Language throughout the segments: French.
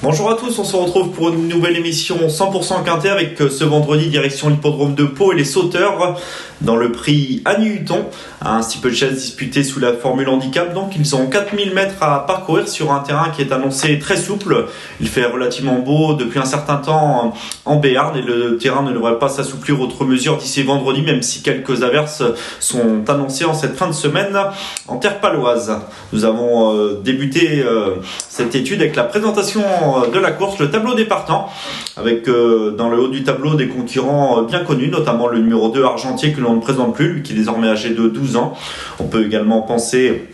Bonjour à tous, on se retrouve pour une nouvelle émission 100% quintet avec ce vendredi direction l'hippodrome de Pau et les sauteurs dans le prix Annie Hutton, un steeplechase disputé sous la formule handicap. Donc ils ont 4000 mètres à parcourir sur un terrain qui est annoncé très souple. Il fait relativement beau depuis un certain temps en Béarn et le terrain ne devrait pas s'assouplir outre mesure d'ici vendredi, même si quelques averses sont annoncées en cette fin de semaine en terre paloise. Nous avons débuté cette étude avec la présentation de la course, le tableau des partants, avec dans le haut du tableau des concurrents bien connus, notamment le numéro 2 Argentier que l'on ne présente plus, lui qui est désormais âgé de 12 ans. On peut également penser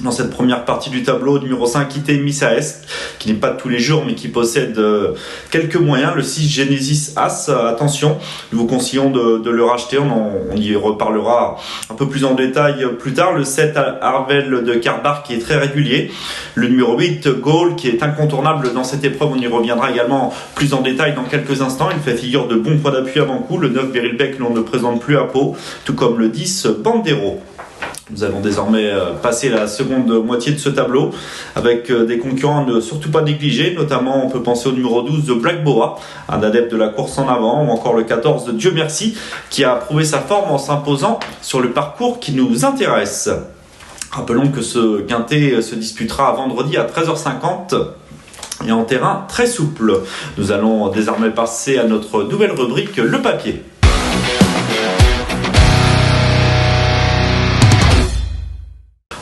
dans cette première partie du tableau, numéro 5, IT Missa Est, qui n'est pas de tous les jours, mais qui possède quelques moyens. Le 6, Genesis As, attention, nous vous conseillons de le racheter, on y reparlera un peu plus en détail plus tard. Le 7, Arvel de Karbar, qui est très régulier. Le numéro 8, Goal, qui est incontournable dans cette épreuve, on y reviendra également plus en détail dans quelques instants. Il fait figure de bon point d'appui avant coup. Le 9, Beryl, l'on ne présente plus à Pau, tout comme le 10, Bandero. Nous allons désormais passer la seconde moitié de ce tableau avec des concurrents ne surtout pas négligés, notamment on peut penser au numéro 12 de Black Boa, un adepte de la course en avant, ou encore le 14 de Dieu Merci, qui a prouvé sa forme en s'imposant sur le parcours qui nous intéresse. Rappelons que ce quintet se disputera vendredi à 13h50 et en terrain très souple. Nous allons désormais passer à notre nouvelle rubrique, le papier.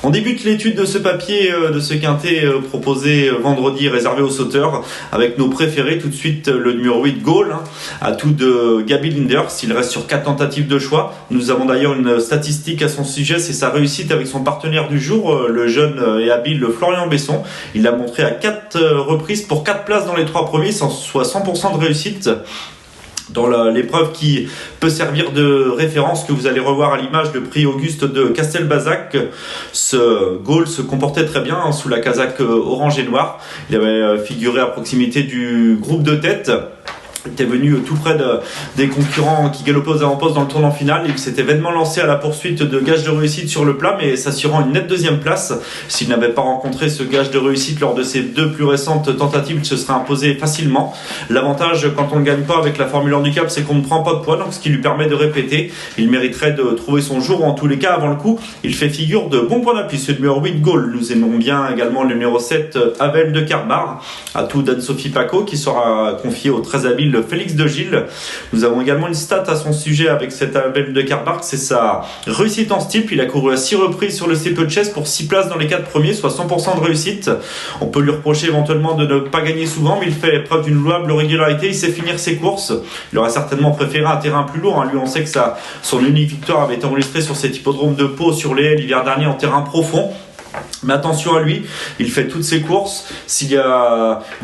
On débute l'étude de ce papier, de ce quintet proposé vendredi, réservé aux sauteurs, avec nos préférés. Tout de suite, le numéro 8, Goal, atout de Gaby Linders. Il reste sur 4 tentatives de choix. Nous avons d'ailleurs une statistique à son sujet, c'est sa réussite avec son partenaire du jour, le jeune et habile Florian Besson. Il l'a montré à 4 reprises pour 4 places dans les 3 premiers, soit 100% de réussite. Dans l'épreuve qui peut servir de référence, que vous allez revoir à l'image, le prix Auguste de Castelbazac, ce Gaul se comportait très bien sous la casaque orange et noire. Il avait figuré à proximité du groupe de tête. Il était venu tout près des concurrents qui galopaient aux avant-postes dans le tournant final. Il s'était vainement lancé à la poursuite de gage de réussite sur le plat, mais s'assurant une nette deuxième place. S'il n'avait pas rencontré ce gage de réussite lors de ses 2 plus récentes tentatives, il se serait imposé facilement. L'avantage quand on ne gagne pas avec la formule handicap, c'est qu'on ne prend pas de poids, donc ce qui lui permet de répéter. Il mériterait de trouver son jour, en tous les cas avant le coup. Il fait figure de bon point d'appui. Ce numéro 8, Goal. Nous aimons bien également le numéro 7, Havel de Karbar, atout d'Anne-Sophie Paco, qui sera confié au très habile Félix de Gilles. Nous avons également une stat à son sujet avec cet Abel de Karbar, c'est sa réussite en steeple. Il a couru à 6 reprises sur le steeplechase pour 6 places dans les 4 premiers, soit 100% de réussite. On peut lui reprocher éventuellement de ne pas gagner souvent, mais il fait preuve d'une louable régularité. Il sait finir ses courses. Il aurait certainement préféré un terrain plus lourd. Lui, on sait que son unique victoire avait été enregistrée sur cet hippodrome de Pau sur les haies l'hiver dernier en terrain profond. Mais attention à lui, il fait toutes ses courses. Il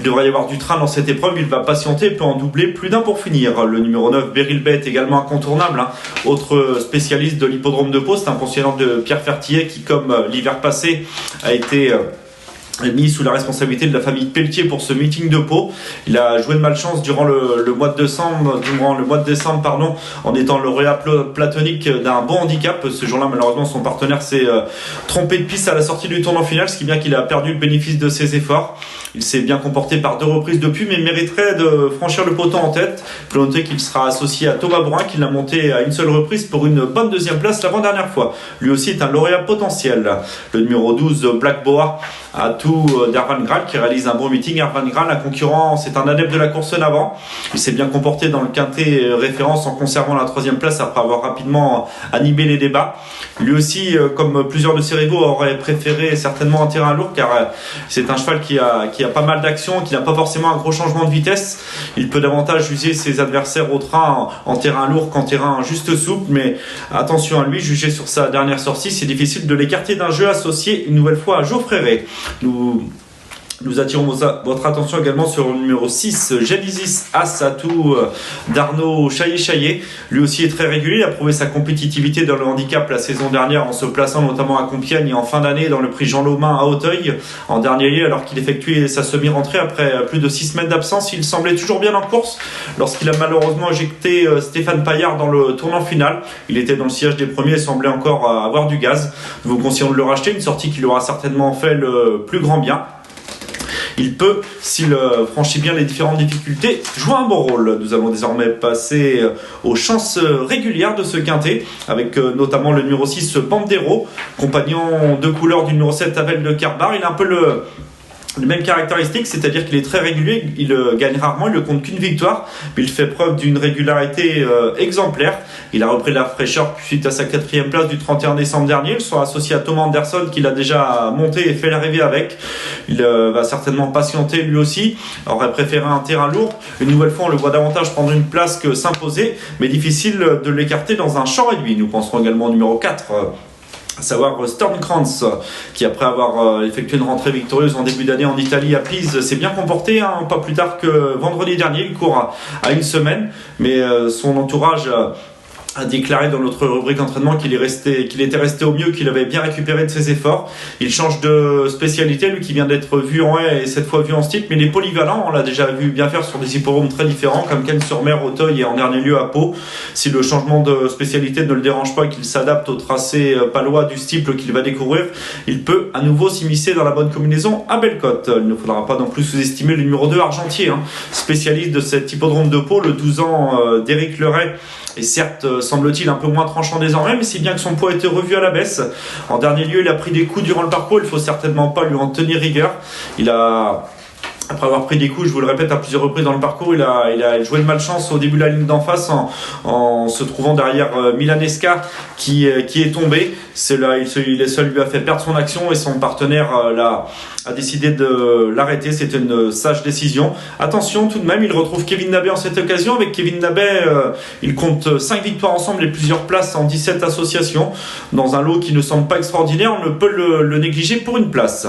devrait y avoir du train dans cette épreuve, il va patienter et peut en doubler plus d'un pour finir. Le numéro 9, Beryl également incontournable, autre spécialiste de l'hippodrome de Pau. C'est un pensionnaire de Pierre Fertillet qui, comme l'hiver passé, a été mis sous la responsabilité de la famille Pelletier pour ce meeting de Pau. Il a joué de malchance durant le mois de décembre, en étant lauréat platonique d'un bon handicap. Ce jour-là, malheureusement, son partenaire s'est trompé de piste à la sortie du tournant final, ce qui est bien qu'il a perdu le bénéfice de ses efforts. Il s'est bien comporté par 2 reprises depuis, mais mériterait de franchir le peloton en tête. Il faut noter qu'il sera associé à Thomas Brun, qui l'a monté à une seule reprise pour une bonne deuxième place l'avant-dernière fois. Lui aussi est un lauréat potentiel. Le numéro 12, Black Boa, atout d'Ervan Graal, qui réalise un bon meeting. Ervan Graal, un concurrent, c'est un adepte de la course en avant. Il s'est bien comporté dans le quintet référence en conservant la 3e place après avoir rapidement animé les débats. Lui aussi, comme plusieurs de ses rivaux, aurait préféré certainement un terrain lourd, car c'est un cheval qui a pas mal d'action, qui n'a pas forcément un gros changement de vitesse. Il peut davantage user ses adversaires au train en terrain lourd qu'en terrain juste souple, mais attention à lui, jugé sur sa dernière sortie, c'est difficile de l'écarter d'un jeu associé une nouvelle fois à Geoffrey Ray. Nous attirons votre attention également sur le numéro 6, Genesis As, atout d'Arnaud Chaillet. Lui aussi est très régulier, il a prouvé sa compétitivité dans le handicap la saison dernière en se plaçant notamment à Compiègne et en fin d'année dans le prix Jean Laumain à Auteuil en dernier lieu, alors qu'il effectuait sa semi-rentrée après plus de 6 semaines d'absence. Il semblait toujours bien en course lorsqu'il a malheureusement éjecté Stéphane Paillard dans le tournant final. Il était dans le sillage des premiers et semblait encore avoir du gaz. Nous vous conseillons de le racheter, une sortie qui lui aura certainement fait le plus grand bien. il peut, s'il franchit bien les différentes difficultés, jouer un bon rôle. Nous allons désormais passer aux chances régulières de ce quintet, avec notamment le numéro 6, Bandero, compagnon de couleur du numéro 7, Havel de Kerbar. Il a un peu les mêmes caractéristiques, c'est-à-dire qu'il est très régulier, il gagne rarement, il ne compte qu'une victoire, mais il fait preuve d'une régularité exemplaire. Il a repris la fraîcheur suite à sa 4e place du 31 décembre dernier. Il sera associé à Thomas Anderson, qu'il a déjà monté et fait l'arrivée avec. Il va certainement patienter lui aussi, aurait préféré un terrain lourd. Une nouvelle fois, on le voit davantage prendre une place que s'imposer, mais difficile de l'écarter dans un champ réduit. Nous penserons également au numéro 4, à savoir Stormkrantz, qui après avoir effectué une rentrée victorieuse en début d'année en Italie à Pise, s'est bien comporté, pas plus tard que vendredi dernier. Il court à une semaine, mais son entourage a déclaré dans notre rubrique entraînement qu'il était resté au mieux, qu'il avait bien récupéré de ses efforts. Il change de spécialité, lui qui vient d'être vu en haie et cette fois vu en steeple, mais il est polyvalent. On l'a déjà vu bien faire sur des hippodromes très différents comme Cannes-sur-Mer, Auteuil et en dernier lieu à Pau. Si le changement de spécialité ne le dérange pas et qu'il s'adapte au tracé palois du steeple qu'il va découvrir, il peut à nouveau s'immiscer dans la bonne combinaison à Bellecote. Il ne faudra pas non plus sous-estimer le numéro 2, Argentier, spécialiste de cet hippodrome de Pau, le 12 ans d'Éric Leray. Et certes, semble-t-il un peu moins tranchant désormais, mais si bien que son poids a été revu à la baisse. En dernier lieu, il a pris des coups durant le parcours, il ne faut certainement pas lui en tenir rigueur. Après avoir pris des coups, je vous le répète à plusieurs reprises dans le parcours, il a joué de malchance au début de la ligne d'en face en se trouvant derrière Milanesca qui est tombé. Il est seul, lui a fait perdre son action et son partenaire a décidé de l'arrêter. C'était une sage décision. Attention tout de même, il retrouve Kevin Nabet en cette occasion. Avec Kevin Nabet, il compte 5 victoires ensemble et plusieurs places en 17 associations. Dans un lot qui ne semble pas extraordinaire, on ne peut le négliger pour une place.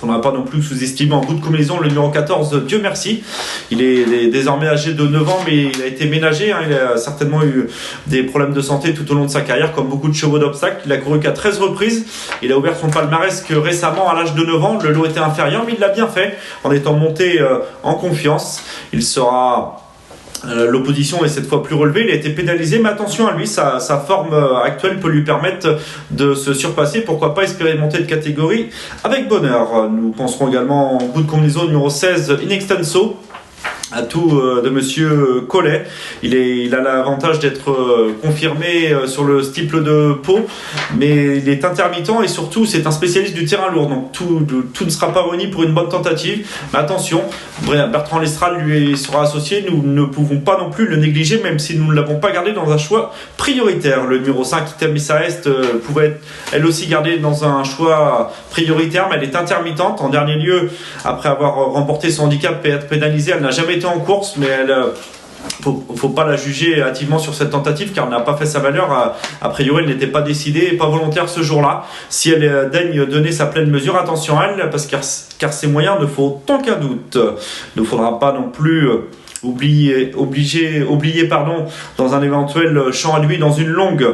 On n'a pas non plus sous-estimé en bout de combinaison le numéro 14, Dieu merci. Il est désormais âgé de 9 ans, mais il a été ménagé. Il a certainement eu des problèmes de santé tout au long de sa carrière, comme beaucoup de chevaux d'obstacles. Il a couru qu'à 13 reprises. Il a ouvert son palmarès que récemment, à l'âge de 9 ans. Le lot était inférieur, mais il l'a bien fait en étant monté en confiance. Il sera... L'opposition est cette fois plus relevée, il a été pénalisé, mais attention à lui, sa forme actuelle peut lui permettre de se surpasser, pourquoi pas espérer monter de catégorie avec bonheur. Nous penserons également en bout de combinaison numéro 16, In Extenso, à tout de monsieur Collet. Il a l'avantage d'être confirmé sur le steeple de Pau, mais il est intermittent et surtout c'est un spécialiste du terrain lourd, donc tout ne sera pas réuni pour une bonne tentative. Mais attention, Bertrand Lestral lui sera associé, nous ne pouvons pas non plus le négliger, même si nous ne l'avons pas gardé dans un choix prioritaire. Le numéro 5, Itamissa Est, pouvait être elle aussi gardée dans un choix prioritaire, mais elle est intermittente. En dernier lieu, après avoir remporté son handicap et être pénalisée, elle n'a jamais été en course, mais faut pas la juger hâtivement sur cette tentative car elle n'a pas fait sa valeur. A priori, elle n'était pas décidée et pas volontaire ce jour-là. Si elle daigne donner sa pleine mesure, attention à elle, car ses moyens ne font aucun doute. Il ne faudra pas non plus oublier dans un éventuel champ à lui dans une longue.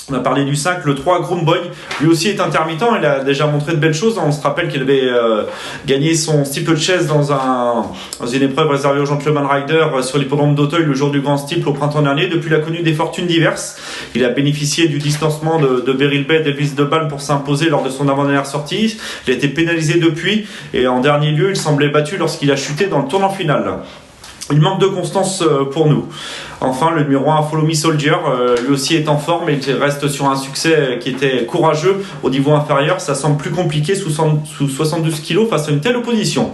On a parlé du 5, le 3, Groomboy, lui aussi est intermittent, il a déjà montré de belles choses. On se rappelle qu'il avait gagné son steeple de chaise dans une épreuve réservée aux Gentleman Riders sur l'hippodrome d'Auteuil le jour du grand steeple au printemps dernier. Depuis, il a connu des fortunes diverses. Il a bénéficié du distancement de Beryl Bay, d'Elvis de Balme pour s'imposer lors de son avant-dernière sortie. Il a été pénalisé depuis et en dernier lieu, il semblait battu lorsqu'il a chuté dans le tournant final. Il manque de constance pour nous. Enfin, le numéro 1, Follow Me Soldier, lui aussi est en forme et il reste sur un succès qui était courageux au niveau inférieur. Ça semble plus compliqué sous 72 kg face à une telle opposition.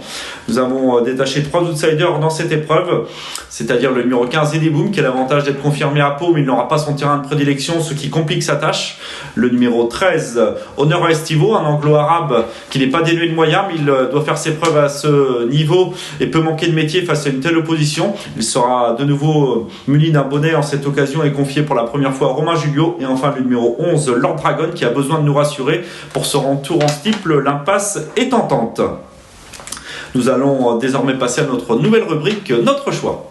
Nous avons détaché 3 outsiders dans cette épreuve, c'est-à-dire le numéro 15, Eddie Boom, qui a l'avantage d'être confirmé à Pau, mais il n'aura pas son terrain de prédilection, ce qui complique sa tâche. Le numéro 13, Honor Estivo, un anglo-arabe qui n'est pas dénué de moyens, mais il doit faire ses preuves à ce niveau et peut manquer de métier face à une telle opposition. Il sera de nouveau muni d'un bonnet en cette occasion et confié pour la première fois à Romain Julio. Et enfin le numéro 11, Lord Dragon, qui a besoin de nous rassurer pour ce retour en steeple. L'impasse est tentante. Nous allons désormais passer à notre nouvelle rubrique, notre choix.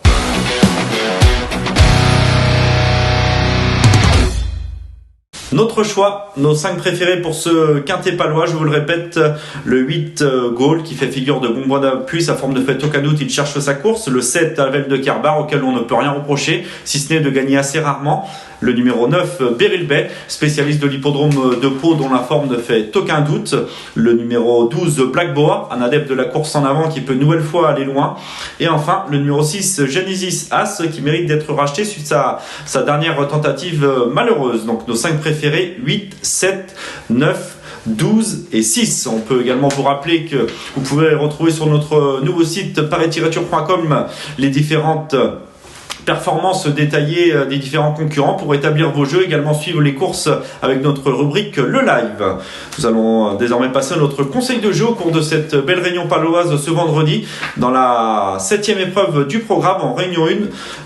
Notre choix, nos 5 préférés pour ce quintet palois, je vous le répète, le 8 Gaulle qui fait figure de bon point d'appui, sa forme de fait aucun doute, il cherche sa course, le 7 Havel de Kerbar auquel on ne peut rien reprocher, si ce n'est de gagner assez rarement. Le numéro 9, Beryl Bay, spécialiste de l'hippodrome de Pau dont la forme ne fait aucun doute. Le numéro 12, Black Boa, un adepte de la course en avant qui peut une nouvelle fois aller loin. Et enfin, le numéro 6, Genesis As, qui mérite d'être racheté suite à sa dernière tentative malheureuse. Donc nos 5 préférés, 8, 7, 9, 12 et 6. On peut également vous rappeler que vous pouvez retrouver sur notre nouveau site paris-tour.com les différentes performances détaillées des différents concurrents pour établir vos jeux, également suivre les courses avec notre rubrique Le Live. Nous allons désormais passer à notre conseil de jeu au cours de cette belle réunion paloise ce vendredi dans la 7e épreuve du programme en réunion 1,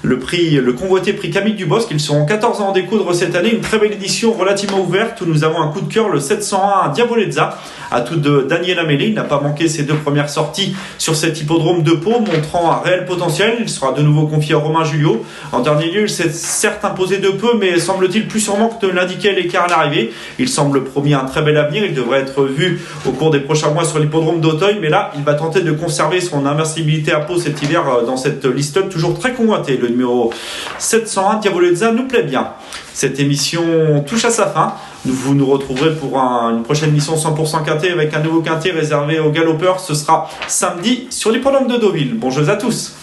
le convoité prix Camille Dubosc. Ils seront 14 ans en découdre cette année, une très belle édition relativement ouverte où nous avons un coup de cœur, le 701 Diabolezza, à tout de Daniel Amélie. Il n'a pas manqué ses 2 premières sorties sur cet hippodrome de Pau, montrant un réel potentiel. Il sera de nouveau confié à Romain Julio. En dernier lieu, il s'est certes imposé de peu, mais semble-t-il plus sûrement que ne l'indiquait l'écart à l'arrivée. Il semble promis un très bel avenir. Il devrait être vu au cours des prochains mois sur l'hippodrome d'Auteuil, mais là, il va tenter de conserver son invincibilité à Pau cet hiver dans cette liste toujours très convoitée. Le numéro 701 Diabolezza nous plaît bien. Cette émission touche à sa fin. Vous nous retrouverez pour une prochaine émission 100% quintet avec un nouveau quintet réservé aux galopeurs. Ce sera samedi sur l'hippodrome de Deauville. Bon jeu à tous.